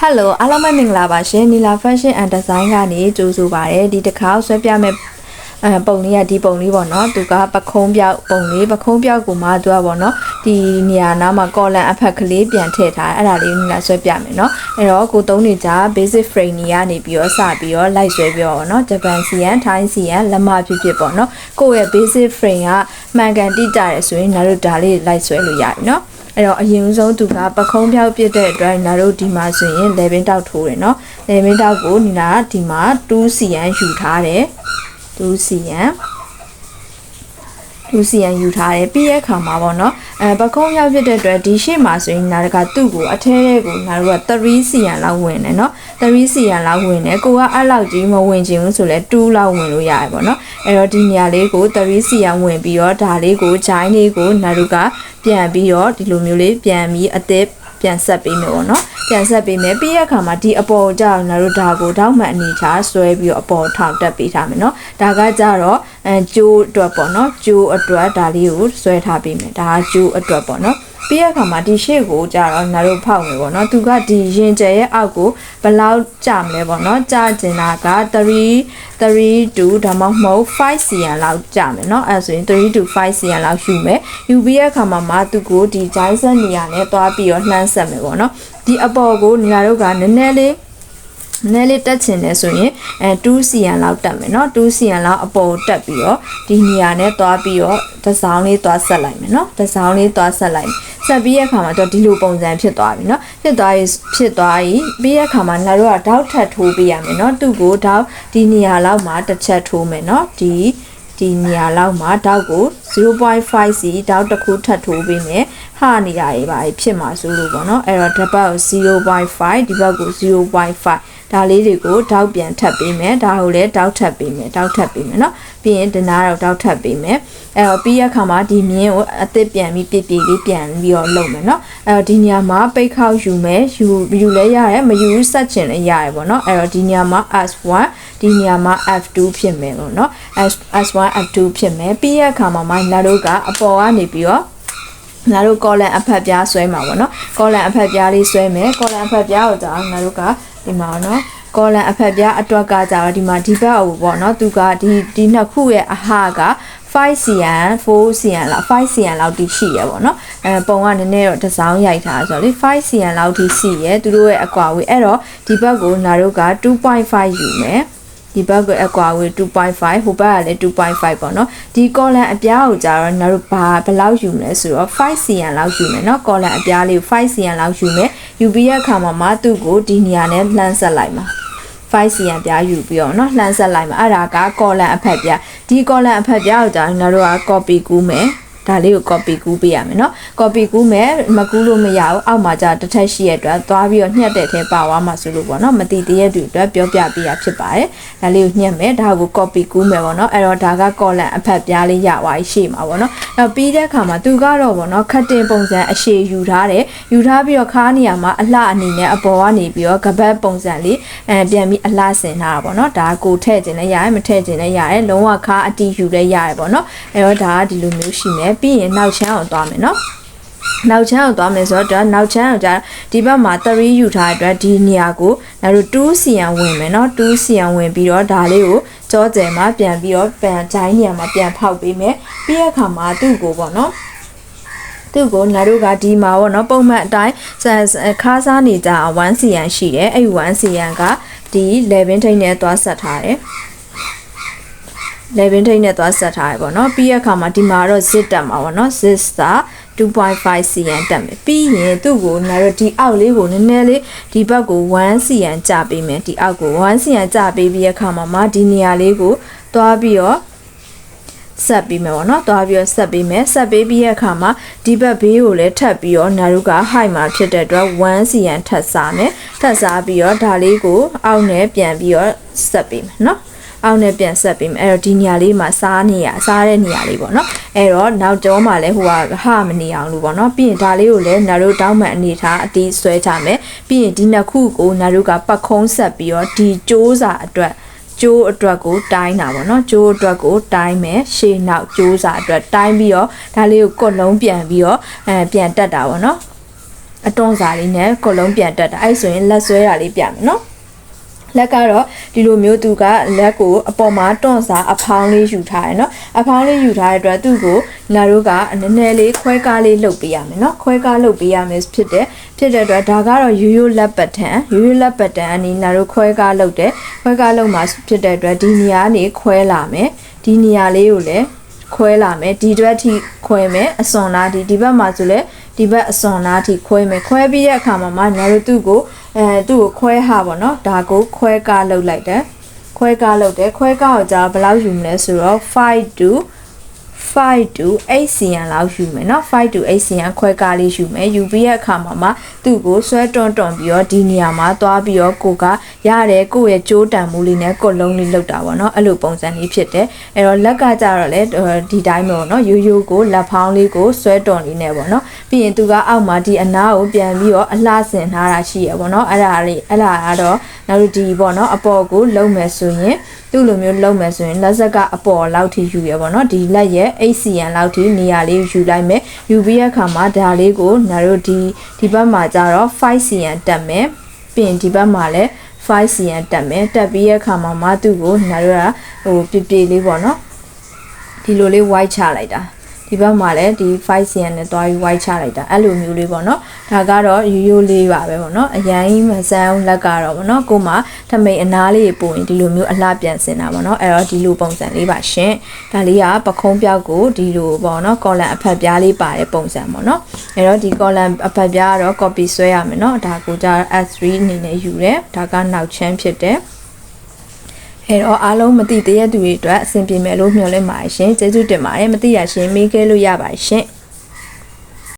Hello အားလုံးပဲမင်္ဂလာပါရှင်နီလာ Fashion and Design ကနေကြိုးဆိုပါရစေဒီတစ်ခါဆွဲပြမဲ့ပုံလေးကဒီပုံလေးပေါ့နော်သူကပခုံးပြောက်ပုံလေးပခုံးပြောက်ကိုမှသူကပေါ့နော်ဒီနေရာနားမှာ collar အဖက်ကလေးပြန်ထည့်ထားအဲ့ဒါလေးနီလာဆွဲပြမယ်နော်အဲ့တော့ကိုသုံးနေကြ basic frame ကြီးကနေပြီးတော့စပြီးတော့လိုက်ဆွဲပြောပေါ့နော်ဂျပန်စီယန်ထိုင်းစီယန်လက်မဖြစ်ပေါ့နော်ကိုယ့်ရဲ့ basic frame ကမှန်ကန်တိကျတယ်ဆိုရင်တို့ဒါလေးလိုက်ဆွဲလို့ရတယ်နော်အဲ့တော့အရင်ဆုံးသူကပခုံးပြောက်ပြတဲ့အတွက်နာတို့ဒီမှာဆိုရင်လေဘင်းတောက်ထိုးတယ်เนาะလေဘင်းတောက်ကိုနီလာဒီမှာ 2cm ယူထားတယ် 2cm ယူထားတယ်ပြီးရဲ့အခါမှာပေါ့เนาะပခုံးရောက်ဖြစ်တဲ့အတွက်ဒီရှေ့မှာဆိုရင်နာကသူ့ကိုအထဲထဲကိုနာတို့က 3cm လောက်ဝင်တယ်เนาะ 3cm လောက်ဝင်တယ်ကိုကအဲ့လောက်ကြီးမဝင်ချင်ဘူးဆိုလဲ2လောက်ဝင်လို့ရတယ်ပေါ့เนาะအဲ့တော့ဒီနေရာလေးကို 3cm ဝင်ပြီးတော့ဒါလေးကိုဂျိုင်းလေးကိုနာတို့ကပြန်ပြီးတော့ဒီလိုမျိုးလေးပြန်ပြီးအသက်ပြန်ဆက်ပေးမယ်ပေါ့နော်ပြန်ဆက်ပေးမယ်ပြီးရခါမှာဒီအပေါ်ကြောင့်တို့ဒါကိုတောက်မှန်အနေချာဆွဲပြီးတော့အပေါ်ထောက်တက်ပေးထားမယ်နော်ဒါကကြတော့ကျိုးအတွက်ပေါ့နော်ကျိုးအတွက်ဒါလေးကိုဆွဲထားပေးမယ်ဒါကကျိုးအတွက်ပေါ့နော်ပြီးရခါမှာဒီရှေ့ကိုကြတော့တို့ဖောက်မယ်ပေါ့နော်သူကဒီရင်ကျဲရဲ့အောက်ကိုဘယ်လောက်ကျမလဲပေါ့နော်ကျကျင်တာက3 ဒါမှမဟုတ် 5cm လောက်ကျမယ်เนาะအဲဆိုရင်3 to 5cm လောက်ယူမယ်ယူပြီးရခါမှာသူကိုဒီဂျိုင်းဆက်နေရနဲ့သွားပြီးတော့လှမ်းဆက်မယ်ပေါ့เนาะဒီအပေါ်ကိုနေရာတို့ကနည်းနည်းလေးတက်ချင်တယ်ဆိုရင် 2cm လောက်တက်မယ်เนาะ 2cm လောက်အပေါ်တက်ပြီးတော့ဒီနေရာနဲ့သွားပြီးတော့တစ်စောင်းလေးသွားဆက်လိုက်မယ်เนาะတစ်စောင်းလေးသွားဆက်လိုက်ဆက်ပြီးရခါမှာတော့ဒီလိုပုံစံဖြစ်သွားပြီเนาะဖြစ်သွားပြီပြီးရခါမှာငါတို့ကတောက်ထပ်ထိုးပေးရမယ်เนาะသူ့ကိုတောက်ဒီနေရာလောက်မှာတစ်ချက်ထိုးမယ်เนาะဒီနေရာလောက်မှာတောက်ကို 0.5 စီတောက်တစ်ခုထပ်ထိုးပေးမယ်ဟာနေရာတွေပါဖြစ်မှာဆိုလို့ပေါ့เนาะအဲ့တော့တစ်ပတ်ကို 0.5 ဒီဘက်ကို 0.5 ဒါလေးတွေကိုတောက်ပြန်ထပ်ပေးမယ်ဒါကိုလည်းတောက်ထပ်ပေးမယ်เนาะပြီးရင်ဒီနားတော့တောက်ထပ်ပေးမယ်အဲ့တော့ပြီးရခါမှာဒီမြင်းကိုအသစ်ပြန်ပြီးပြပြလေးပြန်ပြီးတော့လုပ်မယ်เนาะအဲ့တော့ဒီနေရာမှာပိတ်ခေါက်ယူမယ်ယူလဲရတယ်မယူဆက်ချင်လဲရတယ်ပေါ့เนาะအဲ့တော့ဒီနေရာမှာ S1 ဒီနေရာမှာ F2 ဖြစ်မယ်လို့เนาะ S1 F2 ဖြစ်မယ်ပြီးရခါမှာနာတို့ကအပေါ်ကနေပြီးတော့ငါတို့ကောလန်အဖက်ပြားဆွဲမှာပေါ့နော်ကောလန်အဖက်ပြားလေးဆွဲမယ်ကောလန်အဖက်ပြားကိုကြာငါတို့ကဒီမှာနော်ကောလန်အဖက်ပြားအတွက်ကကြာတော့ဒီမှာဒီဘက်ကိုပေါ့နော်သူကဒီနှစ်ခုရဲ့အဟာက 5cm 4cm လောက် 5cm လောက်တိရှိရပေါ့နော်ပုံကနည်းနည်းတော့တစ်စောင်းရိုက်ထားဆိုတော့လေ 5cm လောက်တိရှိရသူတို့ရဲ့အကွာဝေးအဲ့တော့ဒီဘက်ကိုငါတို့က 2.5 ယူမယ်ဒီဘက်ကအကွာဝေး 2.5 ဟိုဘက်ကလည်း 2.5 ပေါ့နော်ဒီကောလန်အပြားကိုကြာတော့ငါတို့ဘယ်လောက်ယူမလဲဆိုတော့ 5cm လောက်ယူမယ်နော်ကောလန်အပြားလေးကို 5cm လောက်ယူမယ်ယူပြီးရခါမှာသူ့ကိုဒီနေရာနဲ့လှမ်းဆက်လိုက်မှာ 5cm ပြားယူပြီးတော့နော်လှမ်းဆက်လိုက်မှာအဲ့ဒါကကောလန်အဖက်ပြားဒီကောလန်အဖက်ပြားကိုကြာငါတို့က copy ကူးမယ်ဒါလေးကို copy ကူးပေးရမယ်เนาะ copy ကူးမယ်မကူးလို့မရဘူးအောက်မှာကြာတစ်ထက်ရှိရတဲ့အတွက်သွားပြီးတော့ညှက်တဲ့ထဲပါသွားမှာဆိုလို့ပေါ့เนาะမတည်တရဲ့တူအတွက်ပြောပြပေးရဖြစ်ပါတယ်ဒါလေးကိုညှက်မယ်ဒါကို copy ကူးမယ်ပေါ့เนาะအဲ့တော့ဒါက column အဖက်ပြားလေးရသွားရှေ့မှာပေါ့เนาะအဲ့တော့ပြီးတဲ့အခါမှာသူကတော့ပေါ့เนาะ cutting ပုံစံအရှည်ယူထားတယ်ယူထားပြီးတော့ခါးနေရာမှာအလှအနေနဲ့အပေါ်ကနေပြီးတော့ကပတ်ပုံစံလေးပြန်ပြီးအလှဆင်ထားတာပေါ့เนาะဒါကိုထည့်ခြင်းလည်းရတယ်မထည့်ခြင်းလည်းရတယ်လုံးဝခါးအတီးယူလည်းရတယ်ပေါ့เนาะအဲ့တော့ဒါကဒီလိုမျိုးရှိမယ်ပြီးရင်နောက်ချမ်းအောင်သွားမယ်เนาะနောက်ချမ်းအောင်သွားမယ်ဆိုတော့နောက်ချမ်းအောင်ကြာဒီဘက်မှာ3ယူထားတဲ့အတွက်ဒီနေရာကိုတို့ 2cm ဝင်မယ်เนาะ 2cm ဝင်ပြီးတော့ဒါလေးကိုကြောကျယ်မှာပြန်ပြီးတော့ဂျိုင်းနေရာမှာပြန်ဖောက်ပေးမယ်ပြီးရခါမှာသူ့ကိုပေါ့เนาะသူ့ကိုငါတို့ကဒီမှာပေါ့เนาะပုံမှန်အတိုင်းခါးစားနေကြ 1cm ရှိတယ်အဲ့ 1cm ကဒီ11ထိပ်နဲ့သွားဆက်ထားတယ်11ထိပ်နဲ့သွားဆက်ထားရပေါ့နော်ပြီးရခါမှာဒီမှာတော့ zip တက်မှာပေါ့နော် zip စာ 2.5cm တက်မယ်ပြီးရင်သူ့ကိုငါတို့ဒီအောက်လေးကိုနည်းနည်းလေးဒီဘက်ကို 1cm ကျပေးမယ်ဒီအောက်ကို 1cm ကျပေးပြီးရခါမှာဒီနေရာလေးကိုသွားပြီးတော့ဆက်ပေးမယ်ပေါ့နော်သွားပြီးတော့ဆက်ပေးမယ်ဆက်ပေးပြီးရခါမှာဒီဘက်ဘေးကိုလည်းထပ်ပြီးတော့ငါတို့က height မှာဖြစ်တဲ့အတွက် 1cm ထပ်စားမယ်ထပ်စားပြီးတော့ဒါလေးကိုအောက်နဲ့ပြန်ပြီးတော့ဆက်ပေးမယ်နော်အောက်နဲ့ပြန်ဆက်ပေးမယ်အဲ့တော့ဒီနေရာလေးမှာစားတဲ့နေရာလေးပေါ့နော်အဲ့တော့နောက်ကျောမှာလဲဟိုကမနေအောင်လို့ပေါ့နော်ပြီးရင်ဒါလေးကိုလည်းနာတို့တောင်းမှန်အနေထားအတီးဆွဲချမယ်ပြီးရင်ဒီနှစ်ခုကိုနာတို့ကပတ်ခုံးဆက်ပြီးတော့ဒီကျိုးစာအတွက်ကျိုးအတွက်ကိုတိုင်းတာပေါ့နော်ကျိုးအတွက်ကိုတိုင်းမယ်ရှေ့နောက်ကျိုးစာအတွက်တိုင်းပြီးတော့ဒါလေးကိုကွက်လုံးပြန်ပြီးတော့ပြန်တက်တာပေါ့နော် အတွန်းစာလေးနဲ့ကိုလုံးပြန်တက်တာအဲ့ဆိုရင်လက်ဆွဲတာလေးပြမယ်နော်လက်ကတော့ဒီလိုမျိုးသူကလက်ကိုအပေါ်မှာတွန့်စာအဖောင်းလေးယူထားတယ်เนาะအဖောင်းလေးယူထားတဲ့အတွက်သူ့ကိုနာတို့ကနည်းနည်းလေးခွဲကားလေးလုပ်ပေးရမယ်เนาะခွဲကားလုပ်ပေးရမယ်ဖြစ်တဲ့အတွက်ဒါကတော့ရိုးရိုးလက်ပတ်တန်အနီးနာတို့ခွဲကားလုပ်တယ်ခွဲကားလုပ်မှာဖြစ်တဲ့အတွက်ဒီနေရာကနေခွဲလာမယ်ဒီနေရာလေးကိုလည်းခွဲလာမယ်ဒီအတွက်ထိခွဲမယ်အစွန်နာဒီဘက်မှာဆိုလဲဒီဘက်အစွန်နာထိခွဲမယ်ခွဲပြီးတဲ့အခါမှာညာတို့သူ့ကိုခွဲဟာပေါ့နော်ဒါကိုခွဲကားလုပ်လိုက်တယ်ခွဲကားကိုကြာဘယ်လောက်ယူမလဲဆိုတော့5 to 8 cm လောက်ယူမယ်เนาะ5 to 8 cm ခွဲကားလေးယူမယ်ယူပြီးတဲ့အခါမှာသူ့ကိုဆွဲတွန်းပြီးတော့ဒီနေရာမှာသွားပြီးတော့ကိုကရတယ်ကိုရဲ့ကြိုးတံမှုလေးနဲ့ကိုလုံးလေးလောက်တာပေါ့เนาะအဲ့လိုပုံစံလေးဖြစ်တယ်အဲ့တော့လက်ကကြတော့လေဒီတိုင်းပေါ့เนาะရိုးရိုးကိုလက်ဖောင်းလေးကိုဆွဲတွန်းလေးနဲ့ပေါ့เนาะပြီးရင်သူကအောက်မှာဒီအနားကိုပြန်ပြီးတော့အလှဆင်ထားတာရှိရပေါ့เนาะအဲ့ဒါကတော့နောက်ဒီပေါ့เนาะအပေါ်ကိုလုံးမယ်ဆိုရင်သူ့လိုမျိုးလုံးမယ်ဆိုရင်လက်ဆက်ကအပေါ်လောက်ထိယူရပေါ့เนาะဒီလက်ရဲ့ 8cm လောက်ထိနေရာလေးယူလိုက်မယ်ယူပြီးတဲ့အခါမှာဒါလေးကိုငါတို့ဒီဘက်မှာကျတော့ 5cm တက်မယ်ပြီးရင်ဒီဘက်မှာလည်း 5cm တက်မယ်တက်ပြီးတဲ့အခါမှာသူ့ကိုငါတို့ကပြေလေးပေါ့เนาะဒီလိုလေး white ချလိုက်တာဒီဘက်မှာလည်းဒီ 5cm နဲ့တွားပြီး white ချလိုက်တာအဲ့လိုမျိုးလေးပေါ့နော်ဒါကတော့ရိုးလေးပါပဲပေါ့နော်အရင်မဆန်းလက်ကတော့ပေါ့နော်ကိုမှထမိန်အနားလေးပို့ရင်ဒီလိုမျိုးအလှပြန်စင်တာပေါ့နော်အဲ့တော့ဒီလိုပုံစံလေးပါရှင်ဒါလေးကပခုံးပြောက်ကိုဒီလိုပေါ့နော်ကော်လန်အဖက်ပြားလေးပါတဲ့ပုံစံပေါ့နော်အဲ့တော့ဒီကော်လန်အဖက်ပြားကတော့ copy ဆွဲရမယ်နော်ဒါကိုကြ S3 အနေနဲ့ယူတယ်ဒါကနောက်ချမ်းဖြစ်တယ်အဲ့တော့အားလုံးမသိသေးတဲ့သူတွေအတွက်အဆင်ပြေမယ်လို့မျှော်လင့်ပါတယ်ရှင်ကျေးဇူးတင်ပါတယ်မသိရရှင်မေးခဲ့လို့ရပါတယ်ရှင်